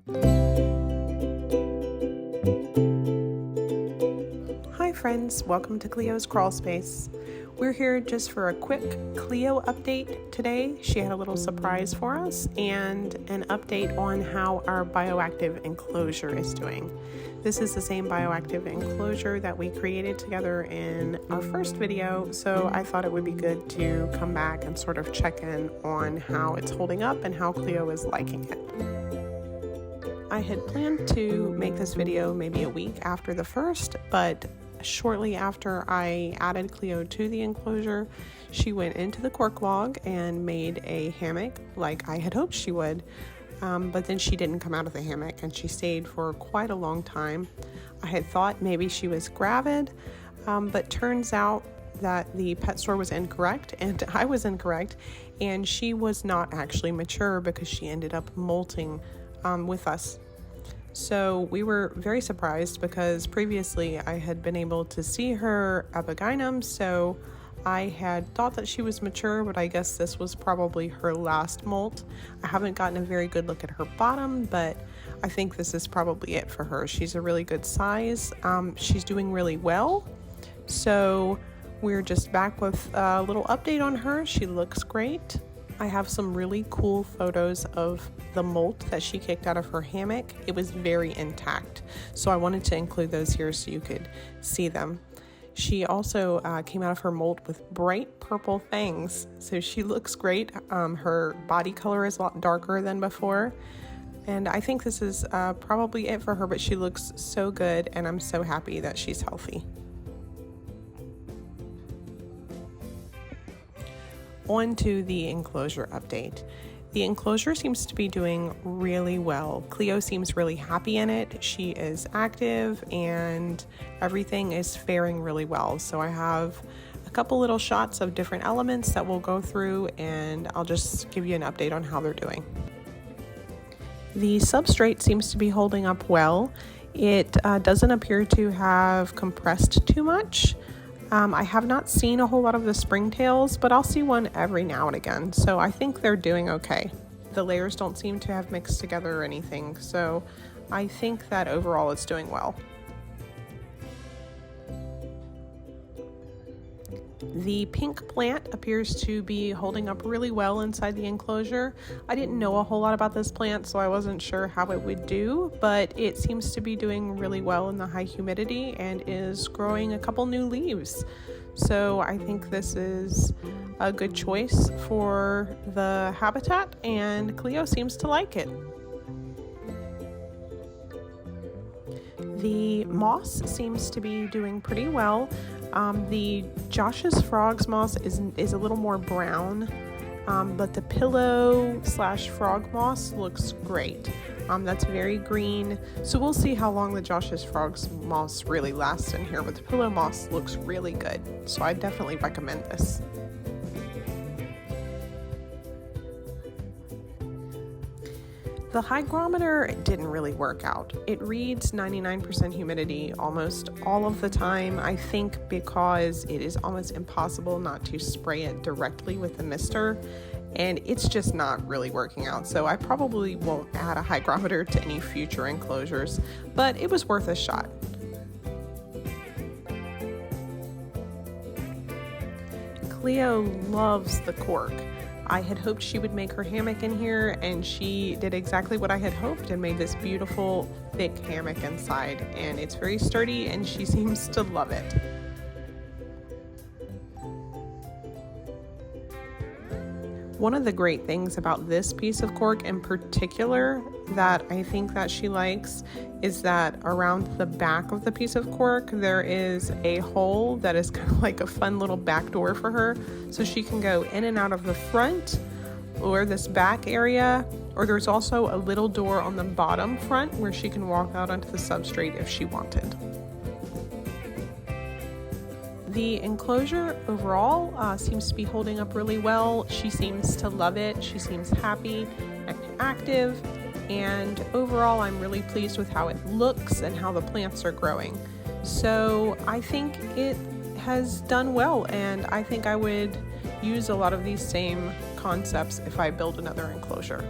Hi friends, welcome to Cleo's Crawl Space. We're here just for a quick Cleo update today. She had a little surprise for us and an update on how our bioactive enclosure is doing. This is the same bioactive enclosure that we created together in our first video, so I thought it would be good to come back and sort of check in on how it's holding up and how Cleo is liking it. I had planned to make this video maybe a week after the first, but shortly after I added Cleo to the enclosure, she went into the cork log and made a hammock like I had hoped she would, but then she didn't come out of the hammock and she stayed for quite a long time. I had thought maybe she was gravid, but turns out that the pet store was incorrect and I was incorrect, and she was not actually mature because she ended up molting with us. So we were very surprised because previously I had been able to see her epigynem, so I had thought that she was mature, but I guess this was probably her last molt. I haven't gotten a very good look at her bottom, but I think this is probably it for her. She's a really good size. She's doing really well. So we're just back with a little update on her. She looks great. I have some really cool photos of the molt that she kicked out of her hammock. It was very intact, so I wanted to include those here so you could see them. She also came out of her molt with bright purple fangs, so she looks great. Her body color is a lot darker than before, and I think this is probably it for her, but she looks so good, and I'm so happy that she's healthy. On to the enclosure update. The enclosure seems to be doing really well. Cleo seems really happy in it. She is active and everything is faring really well. So I have a couple little shots of different elements that we'll go through, and I'll just give you an update on how they're doing. The substrate seems to be holding up well. It doesn't appear to have compressed too much. I have not seen a whole lot of the springtails, but I'll see one every now and again, so I think they're doing okay. The layers don't seem to have mixed together or anything, so I think that overall it's doing well. The pink plant appears to be holding up really well inside the enclosure. I didn't know a whole lot about this plant, so I wasn't sure how it would do, but it seems to be doing really well in the high humidity and is growing a couple new leaves. So I think this is a good choice for the habitat, and Cleo seems to like it. The moss seems to be doing pretty well. The Josh's Frogs moss is a little more brown, but the pillow / frog moss looks great. That's very green, so we'll see how long the Josh's Frogs moss really lasts in here, but the pillow moss looks really good, so I definitely recommend this. The hygrometer didn't really work out. It reads 99% humidity almost all of the time, I think because it is almost impossible not to spray it directly with the mister, and it's just not really working out. So I probably won't add a hygrometer to any future enclosures, but it was worth a shot. Cleo loves the cork. I had hoped she would make her hammock in here, and she did exactly what I had hoped and made this beautiful thick hammock inside, and it's very sturdy and she seems to love it. One of the great things about this piece of cork in particular that I think that she likes is that around the back of the piece of cork there is a hole that is kind of like a fun little back door for her, so she can go in and out of the front or this back area, or there's also a little door on the bottom front where she can walk out onto the substrate if she wanted. The enclosure overall seems to be holding up really well. She seems to love it. She seems happy and active, and overall I'm really pleased with how it looks and how the plants are growing. So I think it has done well, and I think I would use a lot of these same concepts if I build another enclosure.